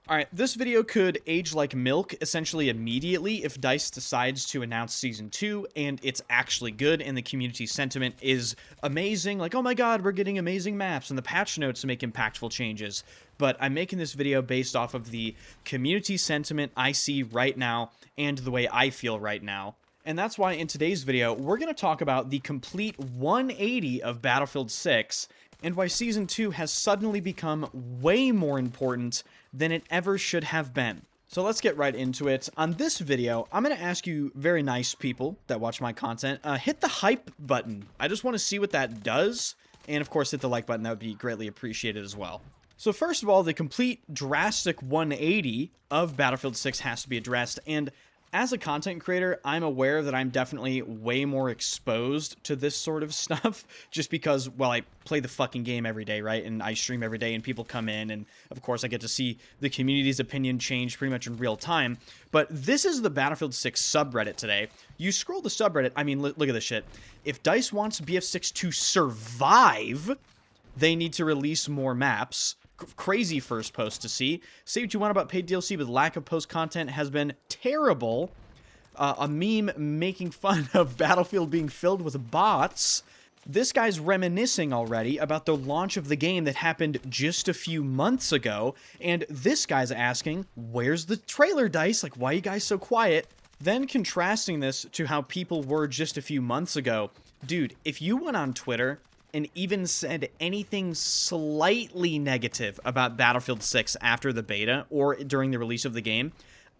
Alright, this video could age like milk essentially immediately if DICE decides to announce Season 2 and it's actually good and the community sentiment is amazing, like, oh my god, we're getting amazing maps and the patch notes make impactful changes. But I'm making this video based off of the community sentiment I see right now and the way I feel right now. And that's why in today's video, we're going to talk about the complete 180 of Battlefield 6 and why Season 2 has suddenly become way more important than it ever should have been. So let's get right into it. On this video, I'm going to ask you very nice people that watch my content, hit the hype button. I just want to see what that does. And of course, hit the like button. That would be greatly appreciated as well. So first of all, the complete drastic 180 of Battlefield 6 has to be addressed. And as a content creator, I'm aware that I'm definitely way more exposed to this sort of stuff just because, well, I play the fucking game every day, right? And I stream every day and people come in and, of course, I get to see the community's opinion change pretty much in real time. But this is the Battlefield 6 subreddit today. You scroll the subreddit, I mean, look at this shit. If DICE wants BF6 to survive, they need to release more maps. Crazy first post to see. Say what you want about paid DLC, but the lack of post content has been terrible. A meme making fun of Battlefield being filled with bots. This guy's reminiscing already about the launch of the game that happened just a few months ago. And this guy's asking, where's the trailer, DICE? Like, why are you guys so quiet? Then contrasting this to how people were just a few months ago. Dude, if you went on Twitter and even said anything slightly negative about Battlefield 6 after the beta or during the release of the game,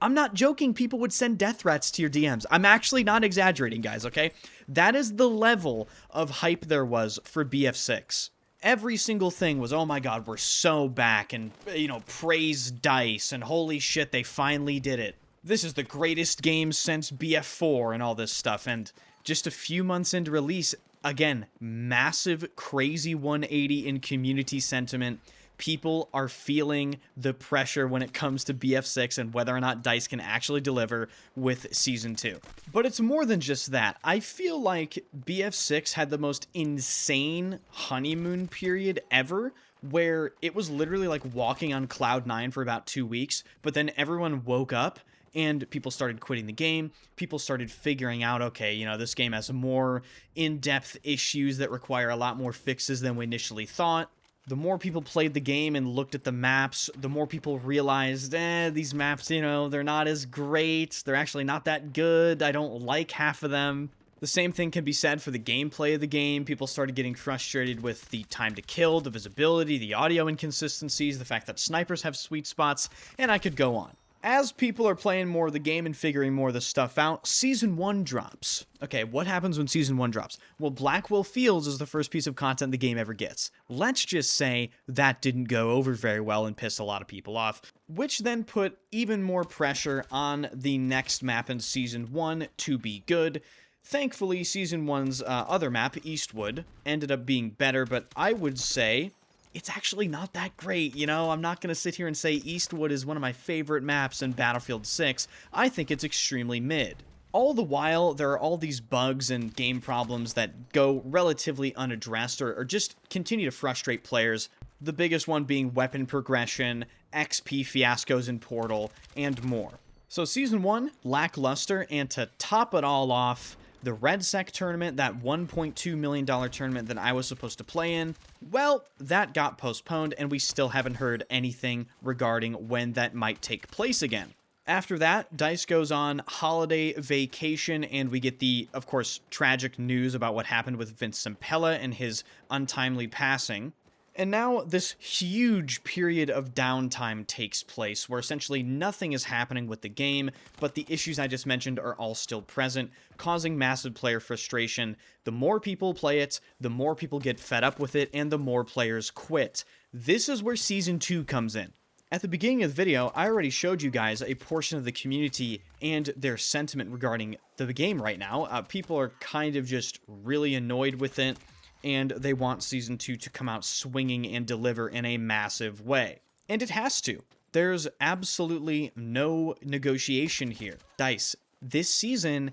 I'm not joking, people would send death threats to your DMs. I'm actually not exaggerating, guys, okay? That is the level of hype there was for BF6. Every single thing was, oh my god, we're so back, and, you know, praise DICE, and holy shit, they finally did it. This is the greatest game since BF4 and all this stuff, and just a few months into release, again, massive, crazy 180 in community sentiment. People are feeling the pressure when it comes to BF6 and whether or not DICE can actually deliver with Season 2. But it's more than just that. I feel like BF6 had the most insane honeymoon period ever, where it was literally like walking on Cloud 9 for about 2 weeks, but then everyone woke up and people started quitting the game. People started figuring out, okay, you know, this game has more in-depth issues that require a lot more fixes than we initially thought. The more people played the game and looked at the maps, the more people realized, these maps, you know, they're not as great. They're actually not that good. I don't like half of them. The same thing can be said for the gameplay of the game. People started getting frustrated with the time to kill, the visibility, the audio inconsistencies, the fact that snipers have sweet spots, and I could go on. As people are playing more of the game and figuring more of the stuff out, Season 1 drops. Okay, what happens when Season 1 drops? Well, Blackwell Fields is the first piece of content the game ever gets. Let's just say that didn't go over very well and pissed a lot of people off, which then put even more pressure on the next map in Season 1 to be good. Thankfully, Season 1's other map, Eastwood, ended up being better, but I would say it's actually not that great, you know? I'm not going to sit here and say Eastwood is one of my favorite maps in Battlefield 6. I think it's extremely mid. All the while, there are all these bugs and game problems that go relatively unaddressed or just continue to frustrate players. The biggest one being weapon progression, XP fiascos in Portal, and more. So Season 1, lackluster, and to top it all off, the Red Sec tournament, that $1.2 million tournament that I was supposed to play in, well, that got postponed, and we still haven't heard anything regarding when that might take place again. After that, DICE goes on holiday vacation, and we get the, of course, tragic news about what happened with Vince Sampella and his untimely passing. And now this huge period of downtime takes place where essentially nothing is happening with the game, but the issues I just mentioned are all still present, causing massive player frustration. The more people play it, the more people get fed up with it, and the more players quit. This is where Season 2 comes in. At the beginning of the video, I already showed you guys a portion of the community and their sentiment regarding the game right now. People are kind of just really annoyed with it, and they want Season 2 to come out swinging and deliver in a massive way. And it has to. There's absolutely no negotiation here. DICE, this season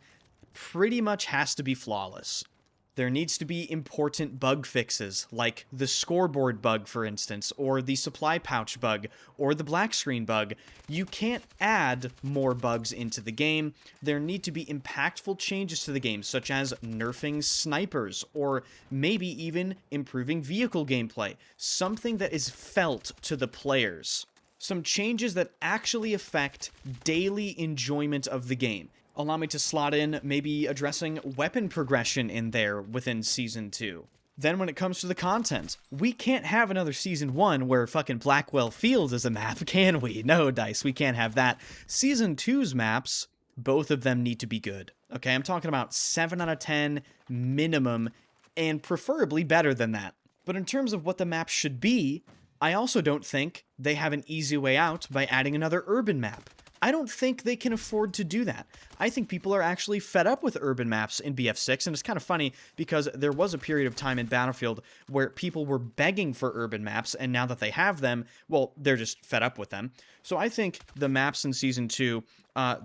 pretty much has to be flawless. There needs to be important bug fixes, like the scoreboard bug, for instance, or the supply pouch bug, or the black screen bug. You can't add more bugs into the game. There need to be impactful changes to the game, such as nerfing snipers, or maybe even improving vehicle gameplay. Something that is felt to the players. Some changes that actually affect daily enjoyment of the game. Allow me to slot in maybe addressing weapon progression in there within Season 2. Then when it comes to the content, we can't have another Season 1 where fucking Blackwell Fields is a map, can we? No, DICE, we can't have that. Season 2's maps, both of them need to be good. Okay, I'm talking about 7 out of 10 minimum, and preferably better than that. But in terms of what the maps should be, I also don't think they have an easy way out by adding another urban map. I don't think they can afford to do that. I think people are actually fed up with urban maps in BF6, and it's kind of funny because there was a period of time in Battlefield where people were begging for urban maps, and now that they have them, well, they're just fed up with them. So I think the maps in Season 2,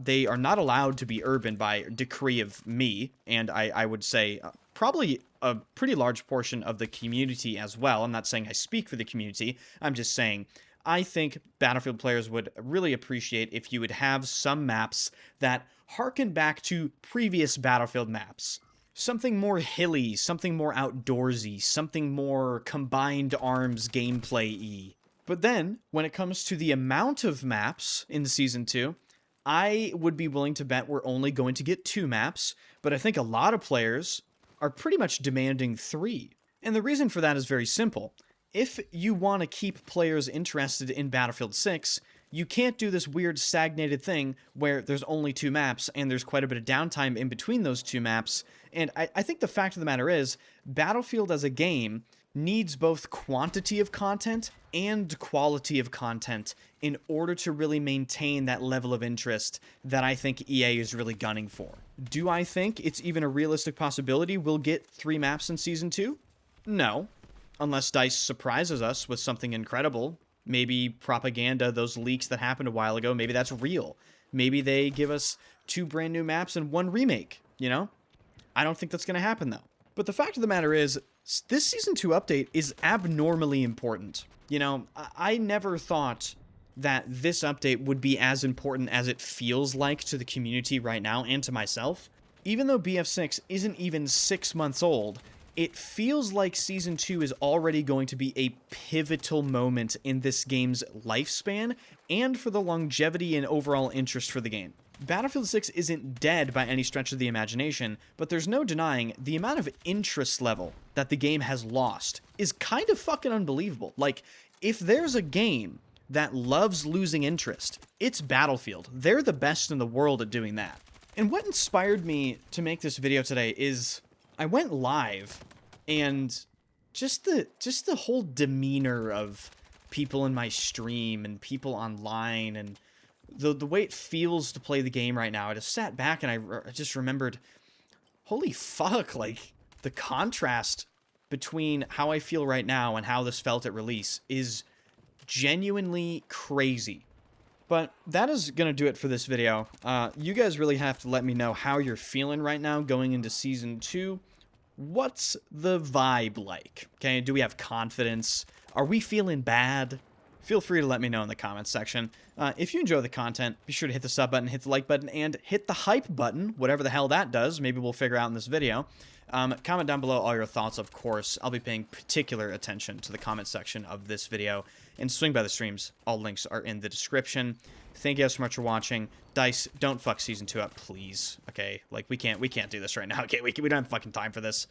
they are not allowed to be urban by decree of me, and I would say probably a pretty large portion of the community as well. I'm not saying I speak for the community, I'm just saying I think Battlefield players would really appreciate if you would have some maps that harken back to previous Battlefield maps. Something more hilly, something more outdoorsy, something more combined arms gameplay-y. But then, when it comes to the amount of maps in Season 2, I would be willing to bet we're only going to get 2 maps, but I think a lot of players are pretty much demanding 3. And the reason for that is very simple. If you want to keep players interested in Battlefield 6, you can't do this weird stagnated thing where there's only 2 maps and there's quite a bit of downtime in between those 2 maps. And I think the fact of the matter is, Battlefield as a game needs both quantity of content and quality of content in order to really maintain that level of interest that I think EA is really gunning for. Do I think it's even a realistic possibility we'll get 3 maps in Season 2? No. Unless DICE surprises us with something incredible. Maybe propaganda, those leaks that happened a while ago, maybe that's real. Maybe they give us 2 brand new maps and 1 remake, you know? I don't think that's going to happen, though. But the fact of the matter is, this Season 2 update is abnormally important. You know, I never thought that this update would be as important as it feels like to the community right now and to myself. Even though BF6 isn't even 6 months old, it feels like Season 2 is already going to be a pivotal moment in this game's lifespan and for the longevity and overall interest for the game. Battlefield 6 isn't dead by any stretch of the imagination, but there's no denying the amount of interest level that the game has lost is kind of fucking unbelievable. Like, if there's a game that loves losing interest, it's Battlefield. They're the best in the world at doing that. And what inspired me to make this video today is I went live, and just the whole demeanor of people in my stream and people online and the way it feels to play the game right now, I just sat back and I just remembered, holy fuck, like, the contrast between how I feel right now and how this felt at release is genuinely crazy. But that is going to do it for this video. You guys really have to let me know how you're feeling right now going into Season 2. What's the vibe like? Okay, do we have confidence? Are we feeling bad? Feel free to let me know in the comments section. If you enjoy the content, be sure to hit the sub button, hit the like button, and hit the hype button, whatever the hell that does. Maybe we'll figure out in this video. Comment down below all your thoughts, of course. I'll be paying particular attention to the comment section of this video. And swing by the streams. All links are in the description. Thank you guys so much for watching. DICE, don't fuck Season 2 up, please. Okay, like, we can't do this right now. Okay, we don't have fucking time for this.